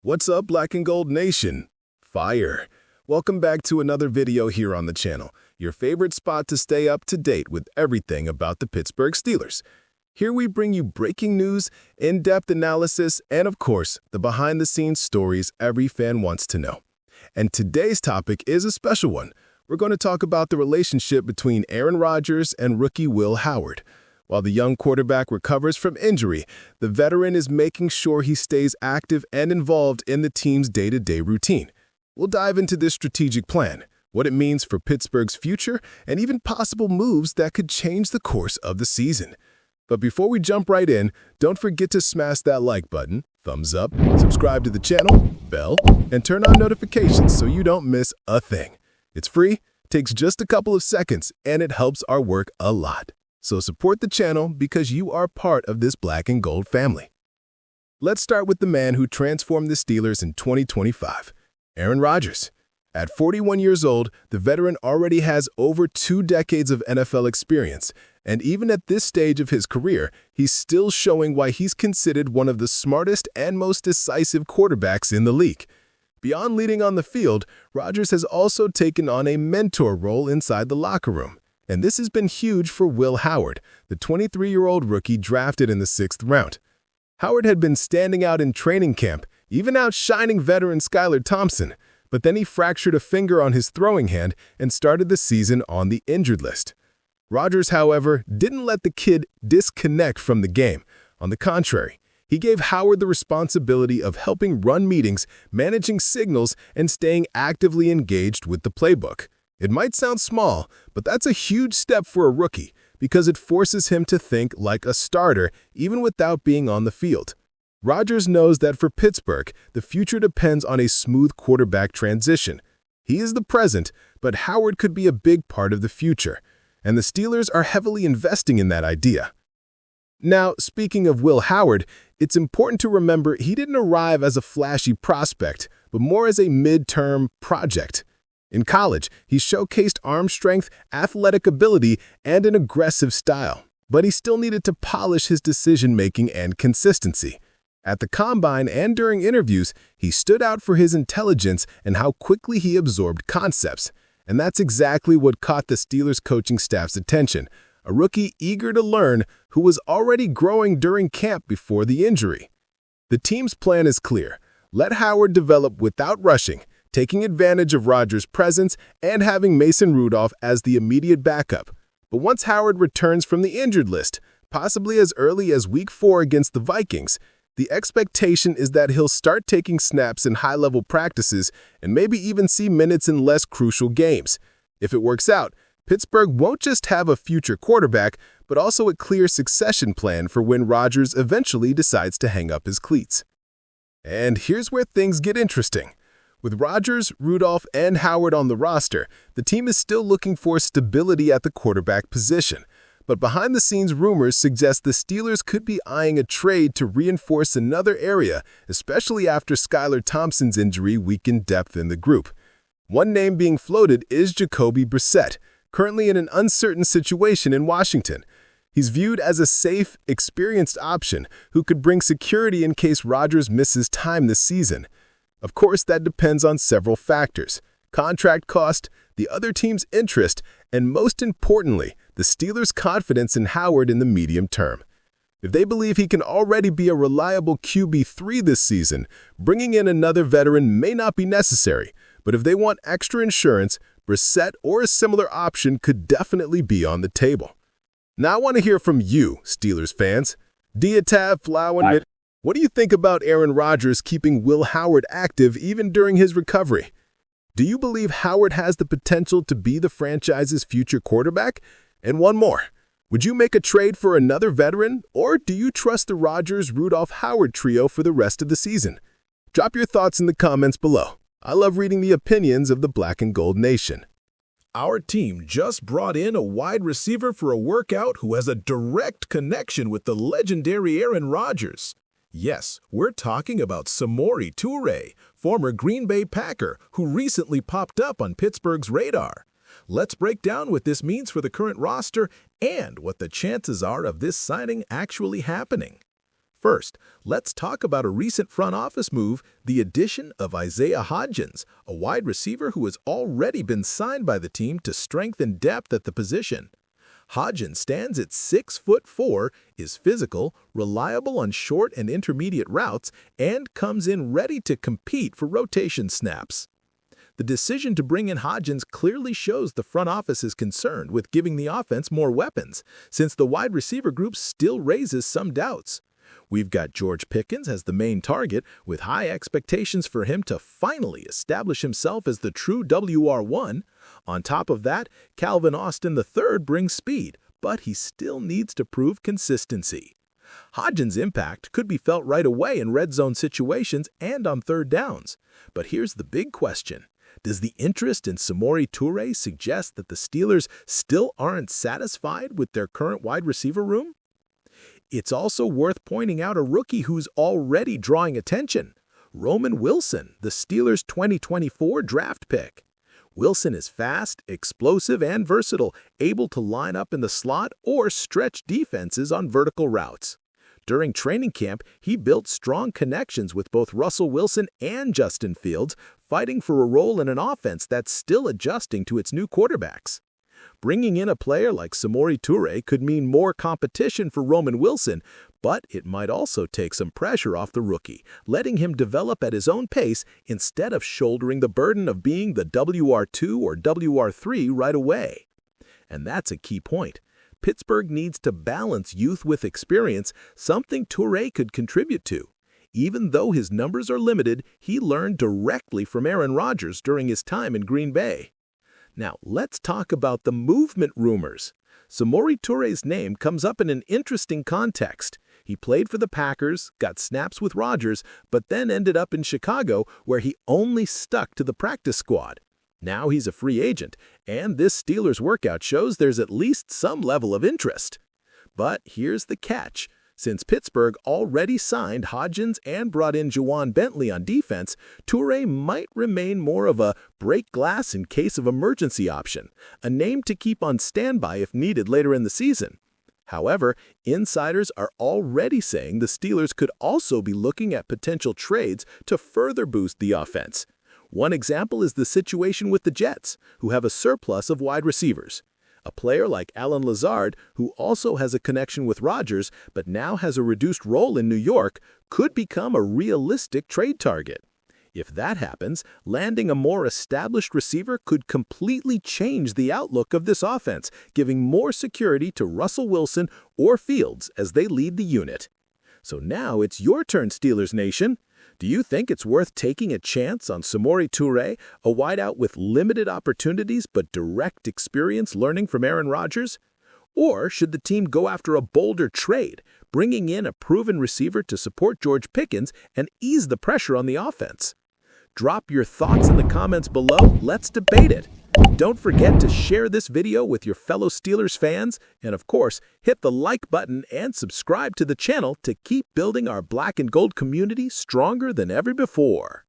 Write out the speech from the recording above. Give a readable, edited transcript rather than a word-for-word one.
What's up, Black and Gold Nation? Fire! Welcome back to another video here on the channel, your favorite spot to stay up to date with everything about the Pittsburgh Steelers. Here we bring you breaking news, in-depth analysis, and of course, the behind-the-scenes stories every fan wants to know. And today's topic is a special one. We're going to talk about the relationship between Aaron Rodgers and rookie Will Howard. While the young quarterback recovers from injury, the veteran is making sure he stays active and involved in the team's day-to-day routine. We'll dive into this strategic plan, what it means for Pittsburgh's future, and even possible moves that could change the course of the season. But before we jump right in, don't forget to smash that like button, thumbs up, subscribe to the channel, bell, and turn on notifications so you don't miss a thing. It's free, takes just a couple of seconds, and it helps our work a lot. So support the channel because you are part of this black and gold family. Let's start with the man who transformed the Steelers in 2025, Aaron Rodgers. At 41 years old, the veteran already has over 2 decades of NFL experience, and even at this stage of his career, he's still showing why he's considered one of the smartest and most decisive quarterbacks in the league. Beyond leading on the field, Rodgers has also taken on a mentor role inside the locker room. And this has been huge for Will Howard, the 23-year-old rookie drafted in the 6th round. Howard had been standing out in training camp, even outshining veteran Skylar Thompson, but then he fractured a finger on his throwing hand and started the season on the injured list. Rodgers, however, didn't let the kid disconnect from the game. On the contrary, he gave Howard the responsibility of helping run meetings, managing signals, and staying actively engaged with the playbook. It might sound small, but that's a huge step for a rookie because it forces him to think like a starter even without being on the field. Rodgers knows that for Pittsburgh, the future depends on a smooth quarterback transition. He is the present, but Howard could be a big part of the future, and the Steelers are heavily investing in that idea. Now, speaking of Will Howard, it's important to remember he didn't arrive as a flashy prospect, but more as a mid-term project. In college, he showcased arm strength, athletic ability, and an aggressive style, but he still needed to polish his decision-making and consistency. At the combine and during interviews, he stood out for his intelligence and how quickly he absorbed concepts. And that's exactly what caught the Steelers coaching staff's attention, a rookie eager to learn who was already growing during camp before the injury. The team's plan is clear. Let Howard develop without rushing, taking advantage of Rodgers' presence and having Mason Rudolph as the immediate backup. But once Howard returns from the injured list, possibly as early as Week 4 against the Vikings, the expectation is that he'll start taking snaps in high-level practices and maybe even see minutes in less crucial games. If it works out, Pittsburgh won't just have a future quarterback, but also a clear succession plan for when Rodgers eventually decides to hang up his cleats. And here's where things get interesting. With Rodgers, Rudolph, and Howard on the roster, the team is still looking for stability at the quarterback position. But behind-the-scenes rumors suggest the Steelers could be eyeing a trade to reinforce another area, especially after Skylar Thompson's injury weakened depth in the group. One name being floated is Jacoby Brissett, currently in an uncertain situation in Washington. He's viewed as a safe, experienced option who could bring security in case Rodgers misses time this season. Of course, that depends on several factors: contract cost, the other team's interest, and most importantly, the Steelers' confidence in Howard in the medium term. If they believe he can already be a reliable QB3 this season, bringing in another veteran may not be necessary, but if they want extra insurance, Brissett or a similar option could definitely be on the table. Now I want to hear from you, Steelers fans. Diatab, Flower, what do you think about Aaron Rodgers keeping Will Howard active even during his recovery? Do you believe Howard has the potential to be the franchise's future quarterback? And one more, would you make a trade for another veteran, or do you trust the Rodgers-Rudolph-Howard trio for the rest of the season? Drop your thoughts in the comments below. I love reading the opinions of the Black and Gold Nation. Our team just brought in a wide receiver for a workout who has a direct connection with the legendary Aaron Rodgers. Yes, we're talking about Samori Toure, former Green Bay Packer, who recently popped up on Pittsburgh's radar. Let's break down what this means for the current roster and what the chances are of this signing actually happening. First, let's talk about a recent front office move, the addition of Isaiah Hodgins, a wide receiver who has already been signed by the team to strengthen depth at the position. Hodgins stands at 6'4", is physical, reliable on short and intermediate routes, and comes in ready to compete for rotation snaps. The decision to bring in Hodgins clearly shows the front office is concerned with giving the offense more weapons, since the wide receiver group still raises some doubts. We've got George Pickens as the main target, with high expectations for him to finally establish himself as the true WR1. On top of that, Calvin Austin III brings speed, but he still needs to prove consistency. Hodgins' impact could be felt right away in red zone situations and on third downs. But here's the big question. Does the interest in Samori Toure suggest that the Steelers still aren't satisfied with their current wide receiver room? It's also worth pointing out a rookie who's already drawing attention, Roman Wilson, the Steelers' 2024 draft pick. Wilson is fast, explosive, and versatile, able to line up in the slot or stretch defenses on vertical routes. During training camp, he built strong connections with both Russell Wilson and Justin Fields, fighting for a role in an offense that's still adjusting to its new quarterbacks. Bringing in a player like Samori Toure could mean more competition for Roman Wilson, but it might also take some pressure off the rookie, letting him develop at his own pace instead of shouldering the burden of being the WR2 or WR3 right away. And that's a key point. Pittsburgh needs to balance youth with experience, something Toure could contribute to. Even though his numbers are limited, he learned directly from Aaron Rodgers during his time in Green Bay. Now, let's talk about the movement rumors. Samori Toure's name comes up in an interesting context. He played for the Packers, got snaps with Rodgers, but then ended up in Chicago, where he only stuck to the practice squad. Now he's a free agent, and this Steelers workout shows there's at least some level of interest. But here's the catch. Since Pittsburgh already signed Hodgins and brought in Juwan Bentley on defense, Toure might remain more of a break glass in case of emergency option, a name to keep on standby if needed later in the season. However, insiders are already saying the Steelers could also be looking at potential trades to further boost the offense. One example is the situation with the Jets, who have a surplus of wide receivers. A player like Allen Lazard, who also has a connection with Rodgers but now has a reduced role in New York, could become a realistic trade target. If that happens, landing a more established receiver could completely change the outlook of this offense, giving more security to Russell Wilson or Fields as they lead the unit. So now it's your turn, Steelers Nation. Do you think it's worth taking a chance on Samori Toure, a wideout with limited opportunities but direct experience learning from Aaron Rodgers? Or should the team go after a bolder trade, bringing in a proven receiver to support George Pickens and ease the pressure on the offense? Drop your thoughts in the comments below. Let's debate it. Don't forget to share this video with your fellow Steelers fans, and of course, hit the like button and subscribe to the channel to keep building our black and gold community stronger than ever before.